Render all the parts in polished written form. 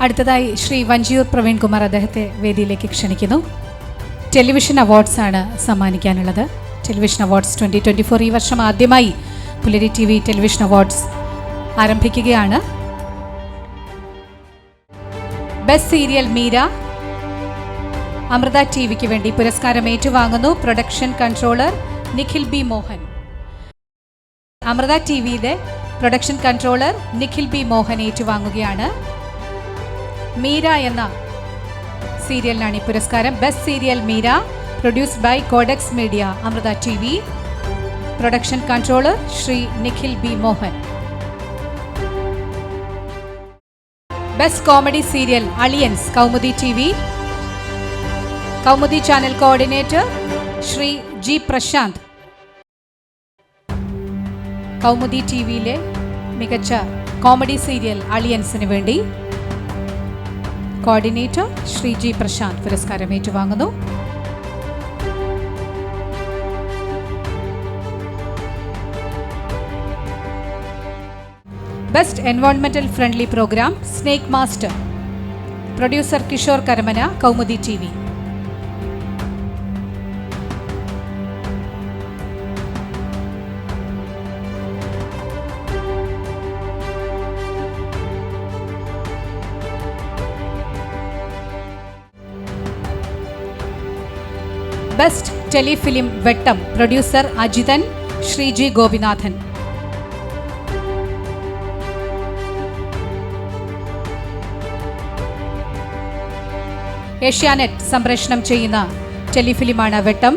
അടുത്തതായി ശ്രീ വഞ്ചിയൂർ പ്രവീൺ കുമാർ അദ്ദേഹത്തെ വേദിയിലേക്ക് ക്ഷണിക്കുന്നു. ടെലിവിഷൻ അവാർഡ്സ് ആണ് സമ്മാനിക്കാനുള്ളത്. ടെലിവിഷൻ അവാർഡ്സ് 2024 ഈ വർഷം ആദ്യമായി പുലരി TV ടെലിവിഷൻ അവാർഡ്സ് ആരംഭിക്കുകയാണ്. ബെസ്റ്റ് സീരിയൽ മീര അമൃത TVക്ക് വേണ്ടി പുരസ്കാരം ഏറ്റുവാങ്ങുന്നു production controller Nikhil B Mohan. Amrita TVയുടെ production controller Nikhil B Mohan ഏറ്റുവാങ്ങുകയാണ്. മീര എന്ന സീരിയലിനാണ് ഈ പുരസ്കാരം. Best serial Meera produced by Codex media Amrita TV. Production controller Shri Nikhil B Mohan. Best comedy serial Aliyans Kaumudi TV. Kaumudi channel coordinator Shri G Prashanth. Kaumudi TVയിലെ മികച്ച കോമഡി സീരിയൽ അളിയൻസിന് വേണ്ടി കോർഡിനേറ്റർ ശ്രീ ജി പ്രശാന്ത് പുരസ്കാരം ഏറ്റുവാങ്ങുന്നു. ബെസ്റ്റ് എൻവയോൺമെന്റൽ friendly program snake master producer Kishore Karamana Kaumudi TV. Best telefilm Vettam producer Ajithan Sreeji Gopinathan. Asianet സംപ്രേഷണം ചെയ്യുന്ന ടെലിഫിലിമാണ് Vettam.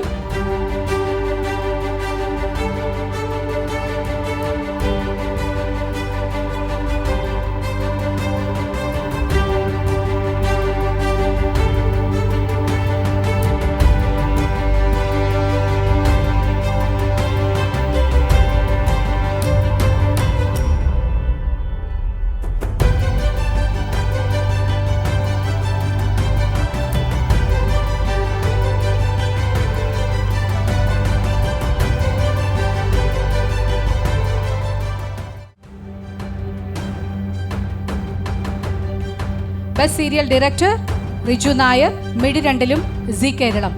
Best serial director Riju Nair മിഡിരണ്ടിലും Zee Keralam.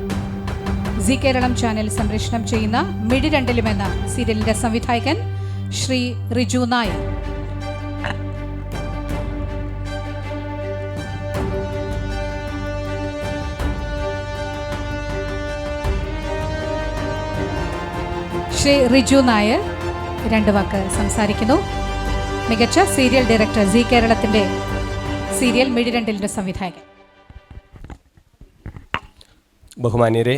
Zee Keralam channel സംപ്രേഷണം ചെയ്യുന്ന മിഡിരണ്ടിലും എന്ന സീരിയലിന്റെ സംവിധായകൻ ശ്രീ റിജു നായർ. ശ്രീ റിജു നായർ രണ്ട് വാക്ക് സംസാരിക്കുന്നു. മികച്ച സീരിയൽ ഡയറക്ടർ സി കേരളത്തിന്റെ സീരിയൽ മിഡിരണ്ടിലിന്റെ സംവിധായകൻ. ബഹുമാന്യരെ,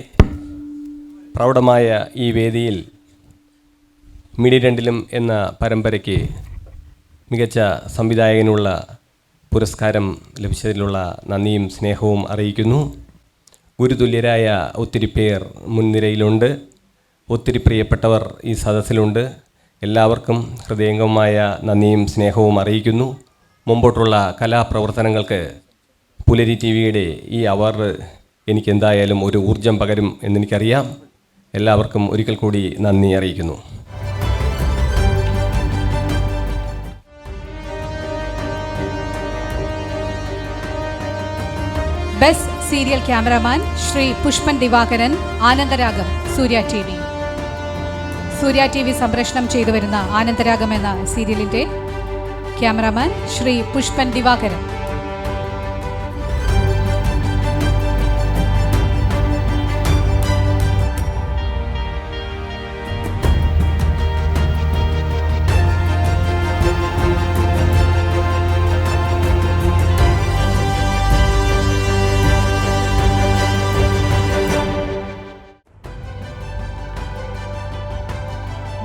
പ്രൗഢമായ ഈ വേദിയിൽ മിഡിരണ്ടിലും എന്ന പരമ്പരയ്ക്ക് മികച്ച സംവിധായകനുള്ള പുരസ്കാരം ലഭിച്ചതിലുള്ള നന്ദിയും സ്നേഹവും അറിയിക്കുന്നു. ഗുരുതുല്യരായ ഒത്തിരി പേർ മുൻനിരയിലുണ്ട്. ഒത്തിരി പ്രിയപ്പെട്ടവർ ഈ സദസ്സിലുണ്ട്. എല്ലാവർക്കും ഹൃദയംഗമായ നന്ദിയും സ്നേഹവും അറിയിക്കുന്നു. മുമ്പോട്ടുള്ള കലാപ്രവർത്തനങ്ങൾക്ക് പുലരി TVയുടെ ഈ അവാർഡ് എനിക്ക് എന്തായാലും ഒരു ഊർജം പകരും എന്നെനിക്കറിയാം. എല്ലാവർക്കും ഒരിക്കൽ കൂടി നന്ദി അറിയിക്കുന്നു. Best serial cameraman Shri Pushpan Divakaran Anandaragam Surya TV. Surya TV സംപ്രേഷണം ചെയ്തു വരുന്ന ആനന്ദരാഗം എന്ന സീരിയലിന്റെ cameraman Shri Pushpan Divakaran.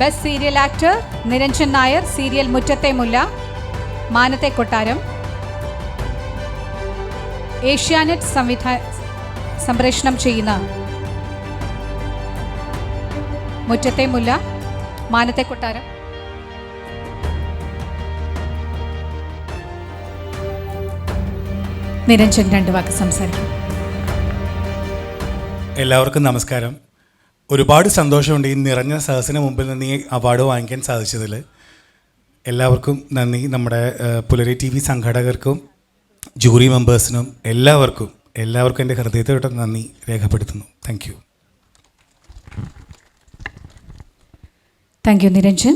Best serial actor Niranjan Nair serial Muttathe Mulla മാനത്തെ കൊട്ടാരം. ഏഷ്യാനെറ്റ് സംപ്രേഷണം ചെയ്യുന്ന മുറ്റത്തെ മുല്ല മാനത്തെ കൊട്ടാരം. നിരഞ്ജൻ രണ്ട് വാക്ക് സംസാരിക്കും. എല്ലാവർക്കും നമസ്കാരം. ഒരുപാട് സന്തോഷമുണ്ട് ഈ നിറഞ്ഞ സദസ്സിന് മുമ്പിൽ നിന്ന് ഈ അവാർഡ് വാങ്ങിക്കാൻ സാധിച്ചതിൽ. എല്ലാവർക്കും നന്ദി. നമ്മുടെ പുലരി TV സംഘാടകർക്കും ജൂറി മെമ്പേഴ്സിനും എല്ലാവർക്കും എൻ്റെ ഹൃദയത്തോടെ നന്ദി രേഖപ്പെടുത്തുന്നു. Thank you. Thank you Niranjan.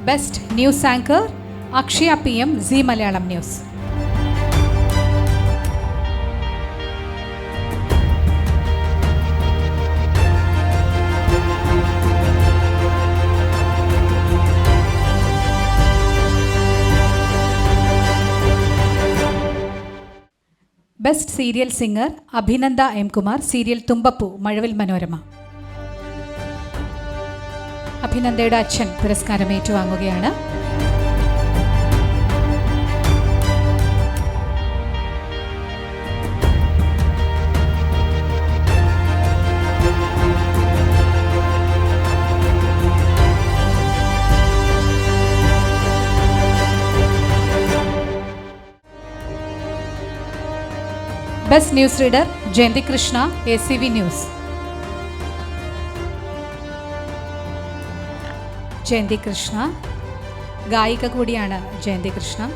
Best news anchor Akshaya PM, Zee Malayalam news. Best serial singer Abhinanda M. Kumar, serial Thumbapoo, Mazhavil Manorama. അഭിനന്ദയുടെ അച്ഛൻ പുരസ്കാരം ഏറ്റുവാങ്ങുകയാണ്. Best news reader Jayanthi Krishna, ACV news. Jayanthi Krishna ഗായിക കൂടിയാണ്. Jayanthi Krishna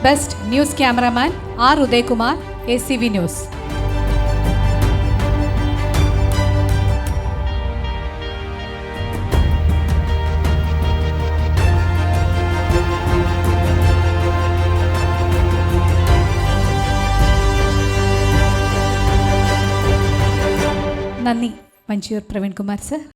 best news cameraman R. Udayakumar, ACV news. നന്ദി. മഞ്ചൂർ പ്രവീൺ കുമാർ സർ.